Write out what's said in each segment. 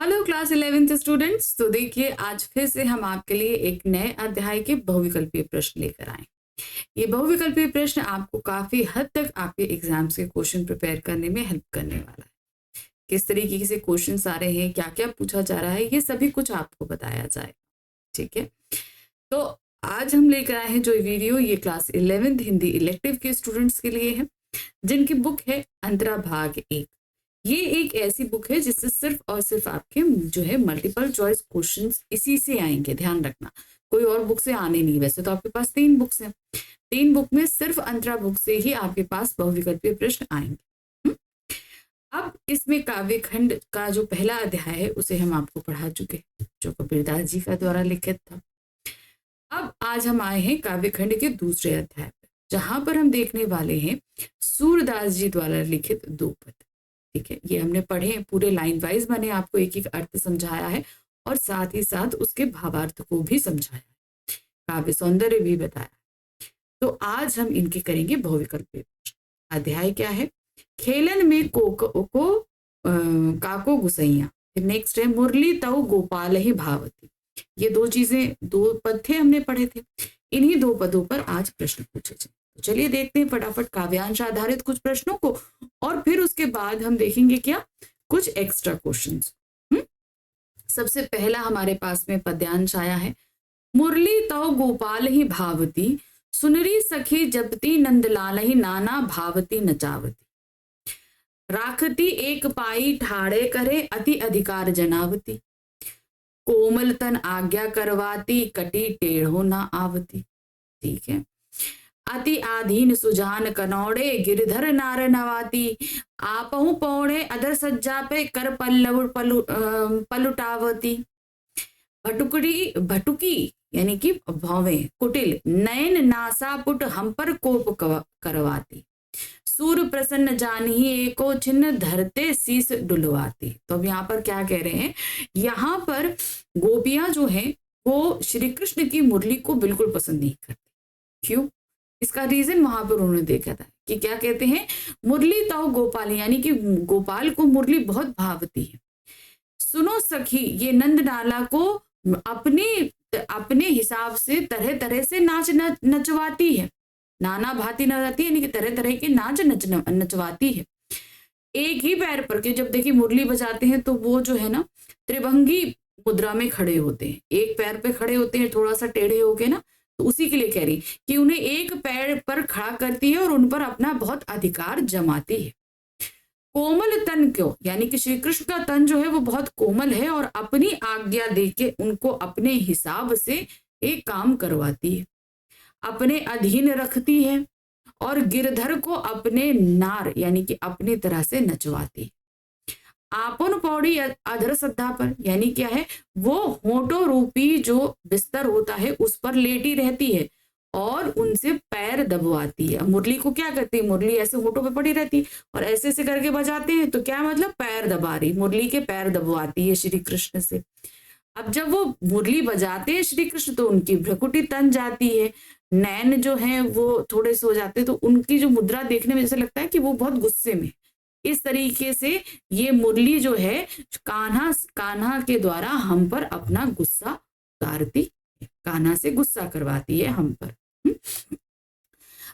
Hello class 11th students. तो देखिए, आज फिर से हम आपके लिए एक नए अध्याय के बहुविकल्पीय प्रश्न लेकर आए। ये बहुविकल्पीय प्रश्न आपको काफी हद तक आपके एग्जाम्स के क्वेश्चन प्रिपेयर करने में हेल्प करने वाला है। किस तरीके से क्वेश्चंस आ रहे हैं, क्या क्या पूछा जा रहा है, ये सभी कुछ आपको बताया जाएगा। ठीक है, तो आज हम लेकर आए हैं जो वीडियो, ये क्लास 11th हिंदी इलेक्टिव के स्टूडेंट्स के लिए है, जिनकी बुक है अंतरा भाग 1। ये एक ऐसी बुक है जिससे सिर्फ और सिर्फ आपके जो है मल्टीपल चॉइस क्वेश्चंस इसी से आएंगे, ध्यान रखना। कोई और बुक से आने नहीं। वैसे तो आपके पास 3 बुक्स हैं, 3 बुक में सिर्फ अंतरा बुक से ही आपके पास बहुविकल्पीय प्रश्न आएंगे। अब इसमें काव्यखंड का जो पहला अध्याय है उसे हम आपको पढ़ा चुके हैं, जो कबीरदास जी का द्वारा लिखित था। अब आज हम आए हैं काव्यखंड के दूसरे अध्याय पर, जहां पर हम देखने वाले हैं सूरदास जी द्वारा लिखित 2 पद। ठीक है, ये हमने पढ़े हैं पूरे लाइन वाइज। मैंने आपको एक एक अर्थ समझाया है और साथ ही साथ उसके भावार्थ को भी समझाया है, काव्य सौंदर्य भी बताया। तो आज हम इनके करेंगे बहुविकल्पीय प्रश्न। अध्याय क्या है? खेलन में काको गुसैया। फिर नेक्स्ट है मुरली तव गोपाल ही भावती। ये 2 चीजें, 2 पद थे हमने पढ़े थे। इन्हीं 2 पदों पर आज प्रश्न पूछे जाए। तो चलिए देखते हैं फटाफट काव्यांश आधारित कुछ प्रश्नों को, और फिर उसके बाद हम देखेंगे क्या कुछ एक्स्ट्रा क्वेश्चंस। सबसे पहला हमारे पास में पद्यांश आया है। मुरली तव गोपाल ही भावती, सुनरी सखी जपती नंदलाल ही नाना भावती नचावती। राखती एक पाई ठाड़े करे, अति अधिकार जनावती। कोमल तन आज्ञा करवाती, कटी टेढ़ो ना आवती। ठीक है, अति आधीन सुजान कनौड़े, गिरधर नार नवाती। आपहु पौड़े अदर सज्जा पे, कर पल्लव पलुटावती। भटुकी यानी कि भौवे कुटिल, नयन नासापुट हम पर कोप करवाती। सूर प्रसन्न जानही एको छिन्न, धरते शीस डुलवाती। तो अब यहाँ पर क्या कह रहे हैं, यहाँ पर गोपियां जो हैं वो श्री कृष्ण की मुरली को बिल्कुल पसंद नहीं करती। क्यों? इसका रीजन वहां पर उन्होंने देखा था कि क्या कहते हैं, मुरली ताऊ गोपाल, यानी कि गोपाल को मुरली बहुत भावती है। सुनो सखी, ये नंद नाला को अपने हिसाब से तरह तरह से नाच नचवाती है। नाना भांति नचाती है, यानी कि तरह तरह के नाच नचवाती है। एक ही पैर पर के जब देखिए मुरली बजाते हैं तो वो जो है ना त्रिभंगी मुद्रा में खड़े होते हैं, एक पैर पे खड़े होते हैं थोड़ा सा टेढ़े होके ना। तो उसी के लिए कह रही कि उन्हें एक पैर पर खड़ा करती है और उन पर अपना बहुत अधिकार जमाती है। कोमल तन क्यों, यानी कि श्री कृष्ण का तन जो है वो बहुत कोमल है और अपनी आज्ञा देके उनको अपने हिसाब से एक काम करवाती है, अपने अधीन रखती है और गिरधर को अपने नार यानी कि अपनी तरह से नचवाती। आपन पौड़ी अधर श्रद्धा पर, यानी क्या है, वो होठों रूपी जो बिस्तर होता है उस पर लेटी रहती है और उनसे पैर दबवाती है। मुरली को क्या करती है, मुरली ऐसे होठों पे पड़ी रहती है और ऐसे ऐसे करके बजाते हैं, तो क्या मतलब पैर दबा रही, मुरली के पैर दबवाती है श्री कृष्ण से। अब जब वो मुरली बजाते हैं श्री कृष्ण तो उनकी भ्रकुटी तन जाती है, नैन जो है वो थोड़े से हो जाते हैं, तो उनकी जो मुद्रा देखने में जैसे लगता है कि वो बहुत गुस्से में। इस तरीके से ये मुरली जो है कान्हा के द्वारा हम पर अपना गुस्सा उतारती है, कान्हा से गुस्सा करवाती है हम पर।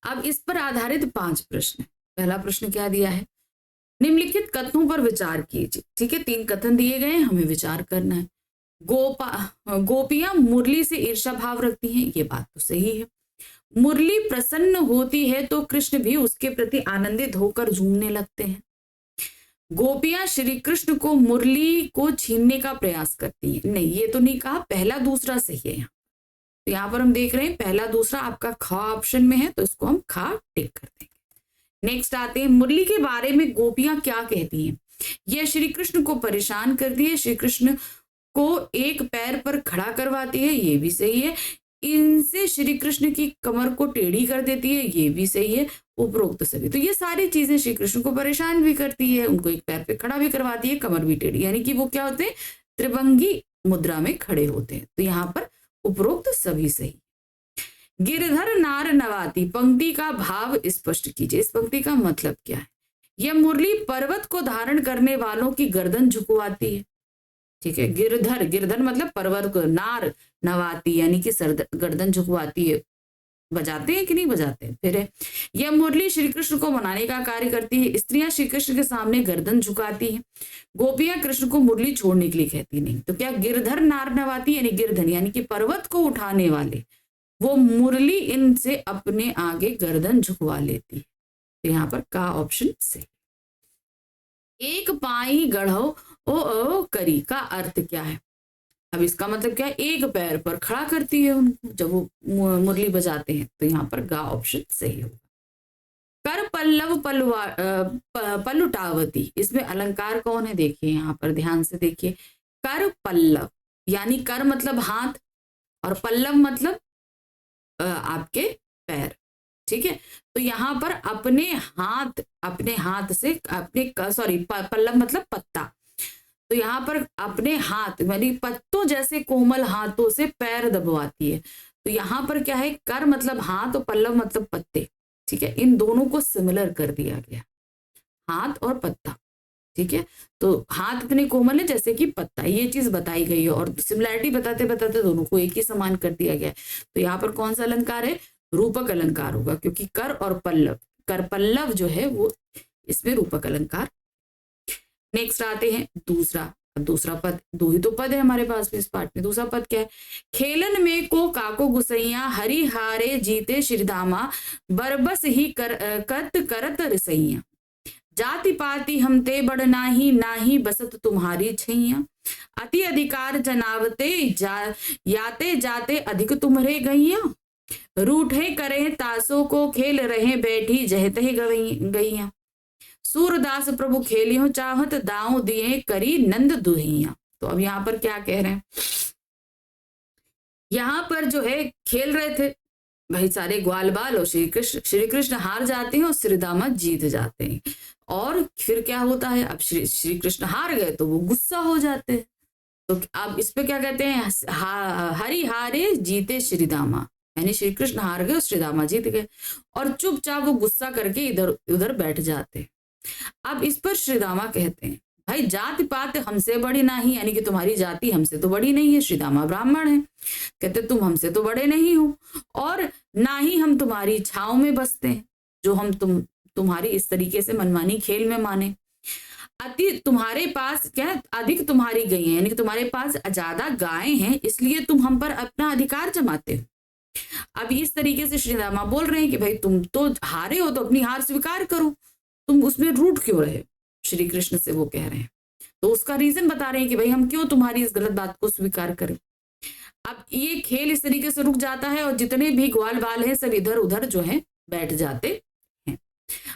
अब इस पर आधारित 5 प्रश्न। पहला प्रश्न क्या दिया है, निम्नलिखित कथनों पर विचार कीजिए। ठीक है, 3 कथन दिए गए, हमें विचार करना है। गोपियां मुरली से ईर्ष्या भाव रखती हैं, ये बात तो सही है। मुरली प्रसन्न होती है तो कृष्ण भी उसके प्रति आनंदित होकर झूमने लगते हैं। गोपियां श्री कृष्ण को मुरली को छीनने का प्रयास करती हैं। नहीं, ये तो नहीं कहा, पहला दूसरा सही है। यहाँ तो यहाँ पर हम देख रहे हैं पहला दूसरा आपका खा ऑप्शन में है, तो इसको हम खा टिक कर देंगे। नेक्स्ट आते हैं, मुरली के बारे में गोपियां क्या कहती हैं। यह श्री कृष्ण को परेशान करती है, श्री कृष्ण को एक पैर पर खड़ा करवाती है, ये भी सही है। इनसे श्री कृष्ण की कमर को टेढ़ी कर देती है, ये भी सही है। उपरोक्त सभी, तो ये सारी चीजें श्री कृष्ण को परेशान भी करती है, उनको एक पैर पे खड़ा भी करवाती है, कमर भी टेढ़ी, यानी कि वो क्या होते हैं, त्रिभंगी मुद्रा में खड़े होते हैं। तो यहाँ पर उपरोक्त सभी सही। गिरधर नार नवाती, पंक्ति का भाव स्पष्ट कीजिए। इस पंक्ति का मतलब क्या है। यह मुरली पर्वत को धारण करने वालों की गर्दन झुकवाती है। ठीक है। गिरधर, गिरधर मतलब पर्वत को, नार नवाती यानी कि गर्दन झुकवाती है, बजाते हैं कि नहीं बजाते हैं। फिर है, यह मुरली श्री कृष्ण को मनाने का कार्य करती है। स्त्रियां श्री कृष्ण के सामने गर्दन झुकाती हैं। गोपियां कृष्ण को मुरली छोड़ने के लिए कहती नहीं। तो क्या गिरधर नार नवाती यानी गिरधन यानी कि पर्वत को उठाने वाले, वो मुरली इनसे अपने आगे गर्दन झुकवा लेती है। तो यहाँ पर का ऑप्शन से। एक पाई गढ़ो ओ करी का अर्थ क्या है? अब इसका मतलब क्या है? एक पैर पर खड़ा करती है उनको जब वो मुरली बजाते हैं। तो यहाँ पर गा ऑप्शन सही होगा। कर पल्लव पलुटावती, इसमें अलंकार कौन है? देखिए यहाँ पर ध्यान से देखिए। कर पल्लव यानी कर मतलब हाथ और पल्लव मतलब आपके पैर, ठीक है। तो यहाँ पर अपने हाथ से पल्लव मतलब पत्ता, तो यहाँ पर अपने हाथ यानी पत्तों जैसे कोमल हाथों से पैर दबवाती है। तो यहाँ पर क्या है? कर मतलब हाथ और पल्लव मतलब पत्ते, ठीक है। इन दोनों को सिमिलर कर दिया गया, हाथ और पत्ता, ठीक है। तो हाथ इतने कोमल है जैसे कि पत्ता, ये चीज बताई गई है और सिमिलैरिटी बताते बताते दोनों को एक ही समान कर दिया गया है। तो यहाँ पर कौन सा अलंकार है? रूपक अलंकार होगा, क्योंकि कर और पल्लव, कर पल्लव जो है वो इसमें रूपक अलंकार। नेक्स्ट आते हैं दूसरा पद। दो ही तो पद है हमारे पास में इस पाठ में। दूसरा पद क्या है? खेलन में को काको गुसैया, हरि हारे जीते श्रीदामा, बरबस ही करत रसैया, जाति पाति हम ते बड़ नाही, नाही बसत तुम्हारी छैया, अति अधिकार जनावते याते जाते अधिक तुम्हरे गैया, रूठे करे तासों को खेल रहे बैठी जहते गैया, सूरदास प्रभु खेलियो चाहत, दांव दिए करी नंद दुहिया। तो अब यहाँ पर क्या कह रहे हैं? यहाँ पर जो है खेल रहे थे भाई सारे ग्वाल बाल और श्री कृष्ण हार जाते हैं और श्रीदामा जीत जाते हैं। और फिर क्या होता है? अब श्री कृष्ण हार गए तो वो गुस्सा हो जाते हैं। तो अब इस पे क्या कहते हैं? हरि हारे जीते श्रीदामा, यानी श्री कृष्ण हार गए और श्रीदामा जीत गए, और चुपचाप वो गुस्सा करके इधर उधर बैठ जाते हैं। अब इस पर श्रीदामा कहते हैं भाई जाति पात हमसे बड़ी नहीं, यानी कि तुम्हारी जाति हमसे तो बड़ी नहीं है। श्रीदामा ब्राह्मण है, कहते तुम हमसे तो बड़े नहीं हो, और ना ही हम तुम्हारी छाव में बसते हैं जो हम तुम्हारी इस तरीके से मनमानी खेल में माने। अति तुम्हारे पास क्या है? अधिक तुम्हारी गई है, यानी कि तुम्हारे पास ज्यादा गायें हैं, इसलिए तुम हम पर अपना अधिकार जमाते हो। अब इस तरीके से श्रीदामा बोल रहे हैं कि भाई तुम तो हारे हो तो अपनी हार स्वीकार करो, तुम उसमें रूठ क्यों रहे? श्री कृष्ण से वो कह रहे हैं। तो उसका रीजन बता रहे हैं कि भाई हम क्यों तुम्हारी इस गलत बात को स्वीकार करें। अब ये खेल इस तरीके से रुक जाता है और जितने भी ग्वाल बाल हैं सब इधर उधर जो है बैठ जाते हैं।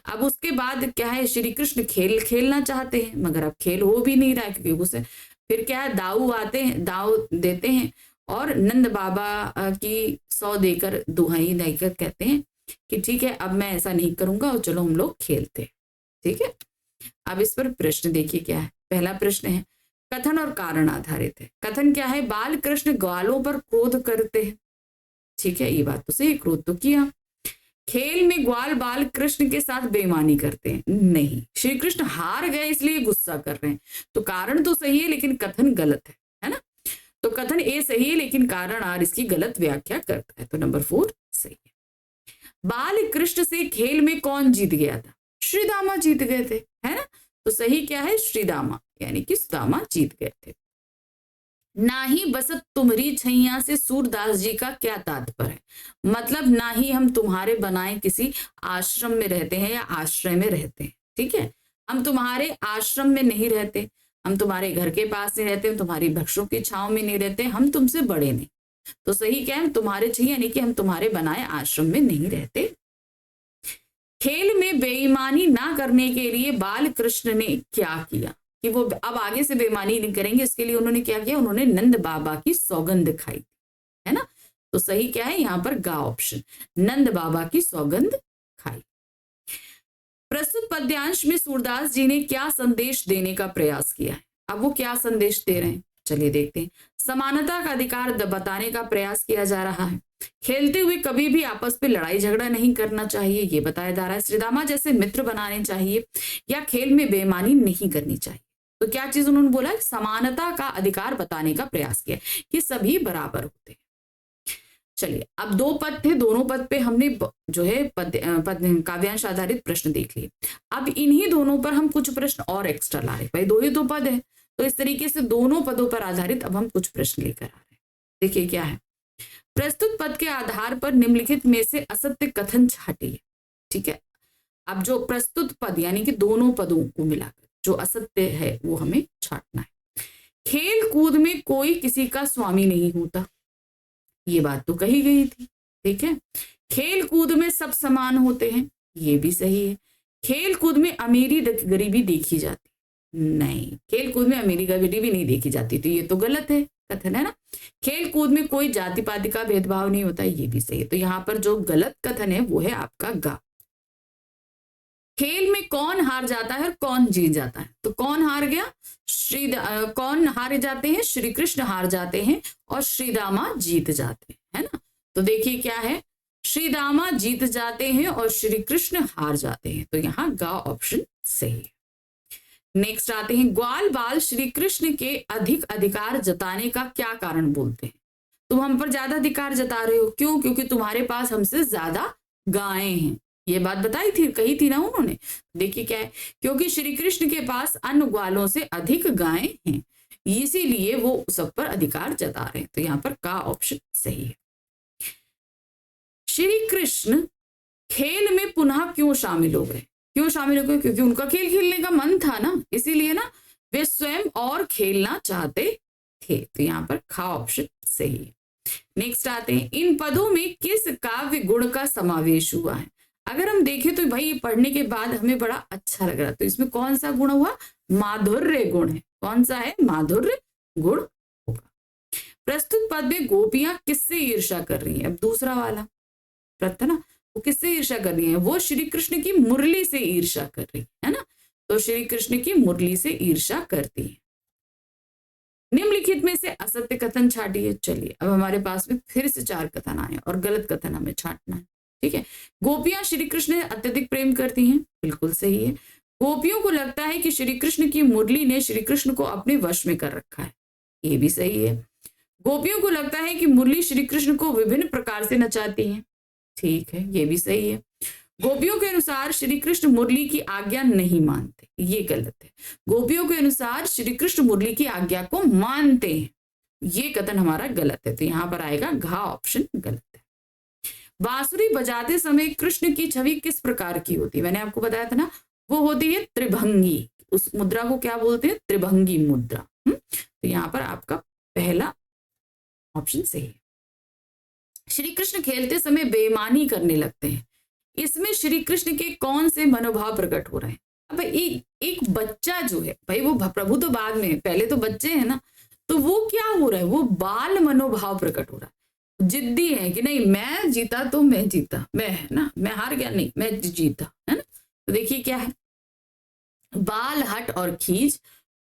अब उसके बाद क्या है? श्री कृष्ण खेलना चाहते हैं, मगर अब खेल हो भी नहीं रहा है, क्योंकि उसे फिर क्या है? दाऊ देते हैं और नंद बाबा की 100 देकर दुहाई देकर कहते हैं कि ठीक है अब मैं ऐसा नहीं करूंगा और चलो हम लोग खेलते हैं, ठीक है। अब इस पर प्रश्न देखिए क्या है। पहला प्रश्न है कथन और कारण आधारित है। कथन क्या है? बाल कृष्ण ग्वालों पर क्रोध करते हैं, ठीक है, ये बात तो सही, क्रोध तो किया। खेल में ग्वाल बाल कृष्ण के साथ बेईमानी करते हैं, नहीं, श्री कृष्ण हार गए इसलिए गुस्सा कर रहे हैं। तो कारण तो सही है लेकिन कथन गलत है ना। तो कथन ए सही है लेकिन कारण आर इसकी गलत व्याख्या करता है। तो नंबर 4 सही है। बाल कृष्ण से खेल में कौन जीत गया था? श्रीदामा जीत गए थे, है ना। तो सही क्या है? श्रीदामा, यानी कि सुदामा जीत गए थे। ना ही बसत तुम्हारी छैया से सूरदास जी का क्या तात्पर्य है? मतलब ना ही हम तुम्हारे बनाए किसी आश्रम में रहते हैं या आश्रय में रहते हैं, ठीक है। हम तुम्हारे आश्रम में नहीं रहते, हम तुम्हारे घर के पास नहीं रहते, हम तुम्हारी वृक्षों की छांव में नहीं रहते, हम तुमसे बड़े नहीं। तो सही क्या है? तुम्हारे चाहिए, यानी कि हम तुम्हारे बनाए आश्रम में नहीं रहते। खेल में बेईमानी ना करने के लिए बाल कृष्ण ने क्या किया कि वो अब आगे से बेईमानी नहीं करेंगे, इसके लिए उन्होंने क्या किया? उन्होंने नंद बाबा की सौगंध खाई, है ना। तो सही क्या है यहाँ पर? गा ऑप्शन, नंद बाबा की सौगंध खाई। प्रस्तुत पद्यांश में सूरदास जी ने क्या संदेश देने का प्रयास किया है? अब वो क्या संदेश दे रहे हैं, चलिए देखते हैं। समानता का अधिकार बताने का प्रयास किया जा रहा है। खेलते हुए कभी भी आपस में लड़ाई झगड़ा नहीं करना चाहिए, ये बताया जा रहा है। श्रीदामा जैसे मित्र बनाने चाहिए या खेल में बेईमानी नहीं करनी चाहिए। तो क्या चीज उन्होंने बोला, समानता का अधिकार बताने का प्रयास किया कि सभी बराबर होते हैं। चलिए, अब 2 पद थे, दोनों पद पे हमने जो है काव्यांश आधारित प्रश्न देख लिए। अब इन्हीं दोनों पर हम कुछ प्रश्न और एक्स्ट्रा ला रहे, भाई 2 ही 2 पद है, तो इस तरीके से दोनों पदों पर आधारित अब हम कुछ प्रश्न लेकर आ रहे हैं। देखिए क्या है, प्रस्तुत पद के आधार पर निम्नलिखित में से असत्य कथन छाटिए। ठीक है, अब जो प्रस्तुत पद यानी कि दोनों पदों को मिलाकर जो असत्य है वो हमें छाटना है। खेल कूद में कोई किसी का स्वामी नहीं होता, ये बात तो कही गई थी। ठीक है, खेल कूद में सब समान होते हैं, ये भी सही है। खेल कूद में अमीरी गरीबी देखी जाती, नहीं, खेल कूद में अमीरी गरीबी नहीं देखी जाती, तो ये तो गलत है कथन, है ना। खेल कूद में कोई जाति पाति का भेदभाव नहीं होता, ये भी सही है। तो यहाँ पर जो गलत कथन है वो है आपका गा। खेल में कौन हार जाता है और कौन जीत जाता है, तो कौन हार गया, कौन हारे जाते हैं, श्री कृष्ण हार जाते हैं और श्री दामा जीत जाते हैं, है ना। तो देखिए क्या है, श्री दामा जीत जाते हैं और श्री कृष्ण हार जाते हैं, तो यहाँ गा ऑप्शन सही है। नेक्स्ट आते हैं, ग्वाल बाल श्री कृष्ण के अधिक अधिकार जताने का क्या कारण बोलते हैं। तुम हम पर ज्यादा अधिकार जता रहे हो, क्यों, क्योंकि तुम्हारे पास हमसे ज्यादा गायें हैं, ये बात बताई थी, कही थी ना उन्होंने। देखिए क्या है, क्योंकि श्री कृष्ण के पास अन्य ग्वालों से अधिक गायें हैं, इसीलिए वो सब पर अधिकार जता रहे हैं, तो यहाँ पर का ऑप्शन सही है। श्री कृष्ण खेल में पुनः क्यों शामिल हो गए, क्यों शामिल हो गए, क्योंकि उनका खेल खेलने का मन था ना, इसीलिए ना वे स्वयं और खेलना चाहते थे, तो यहाँ पर खा ऑप्शन सही है। नेक्स्ट आते हैं, इन पदों में किस काव्य गुण का समावेश हुआ है। अगर हम देखें तो भाई ये पढ़ने के बाद हमें बड़ा अच्छा लग रहा, तो इसमें कौन सा गुण हुआ, माधुर्य गुण है, कौन सा है, माधुर्य गुण होगा। प्रस्तुत पद में गोपियां किससे ईर्ष्या कर रही हैं, अब दूसरा वाला प्रश्न ना, वो किससे ईर्ष्या कर रही है, वो श्री कृष्ण की मुरली से ईर्ष्या कर रही है ना, तो श्री कृष्ण की मुरली से ईर्ष्या करती है। निम्नलिखित में से असत्य कथन छाटिए। चलिए, अब हमारे पास में फिर से 4 कथन आए और गलत कथन हमें छाटना है। ठीक है, गोपियां श्री कृष्ण अत्यधिक प्रेम करती हैं, बिल्कुल सही है। गोपियों को लगता है कि श्री कृष्ण की मुरली ने श्री कृष्ण को अपने वश में कर रखा है, ये भी सही है। गोपियों को लगता है कि मुरली श्री कृष्ण को विभिन्न प्रकार से नचाती है, ठीक है, ये भी सही है। गोपियों के अनुसार श्री कृष्ण मुरली की आज्ञा नहीं मानते, ये गलत है। गोपियों के अनुसार श्री कृष्ण मुरली की आज्ञा को मानते हैं, ये कथन हमारा गलत है, तो यहां पर आएगा घा ऑप्शन गलत है। बांसुरी बजाते समय कृष्ण की छवि किस प्रकार की होती है, मैंने आपको बताया था ना, वो होती है त्रिभंगी, उस मुद्रा को क्या बोलते हैं, त्रिभंगी मुद्रा। तो यहाँ पर आपका पहला ऑप्शन सही है। श्री कृष्ण खेलते समय बेईमानी करने लगते हैं, इसमें श्री कृष्ण के कौन से मनोभाव प्रकट हो रहे हैं। अब एक बच्चा जो है भाई, वो प्रभु तो बाद में, पहले तो बच्चे हैं ना, तो वो क्या हो रहा है, वो बाल मनोभाव प्रकट हो रहा है, जिद्दी है कि नहीं मैं जीता तो मैं जीता, मैं है ना, मैं हार गया नहीं मैं जीता, है ना। तो देखिए क्या है, बाल हट और खींच,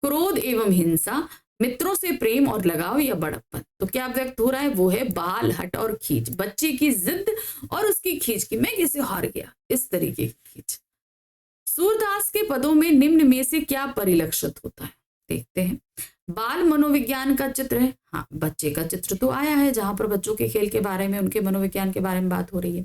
क्रोध एवं हिंसा, मित्रों से प्रेम और लगाव या बड़प्पन, तो क्या व्यक्त हो रहा है, वो है बाल हट और खींच, बच्चे की जिद और उसकी खींच की, मैं किसे हार गया, इस तरीके की खींच। सूरदास के पदों में निम्न में से क्या परिलक्षित होता है, देखते हैं। बाल मनोविज्ञान का चित्र है, हाँ बच्चे का चित्र तो आया है, जहां पर बच्चों के खेल के बारे में, उनके मनोविज्ञान के बारे में बात हो रही है।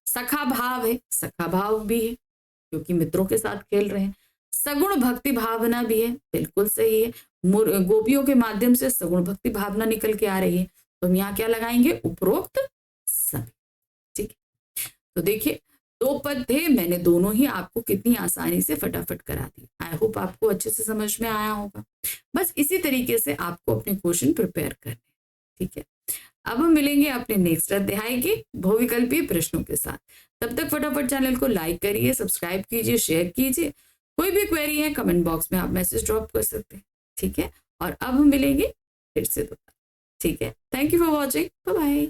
सखा भाव है, सखा भाव भी है क्योंकि मित्रों के साथ खेल रहे हैं। सगुण भक्ति भावना भी है, बिल्कुल सही है, गोपियों के माध्यम से सगुण भक्ति भावना निकल के आ रही है, तो हम यहाँ क्या लगाएंगे, उपरोक्त सभी। ठीक है, तो देखिए 2 पद थे, मैंने दोनों ही आपको कितनी आसानी से फटाफट करा दी। आई होप आपको अच्छे से समझ में आया होगा। बस इसी तरीके से आपको अपने क्वेश्चन प्रिपेयर करने, ठीक है। अब हम मिलेंगे अपने नेक्स्ट अध्याय के बहुविकल्पीय प्रश्नों के साथ। तब तक फटाफट चैनल को लाइक करिए, सब्सक्राइब कीजिए, शेयर कीजिए। कोई भी क्वेरी है कमेंट बॉक्स में आप मैसेज ड्रॉप कर सकते हैं, ठीक है। और अब हम मिलेंगे फिर से दोबारा, ठीक है। Thank you for watching, bye bye.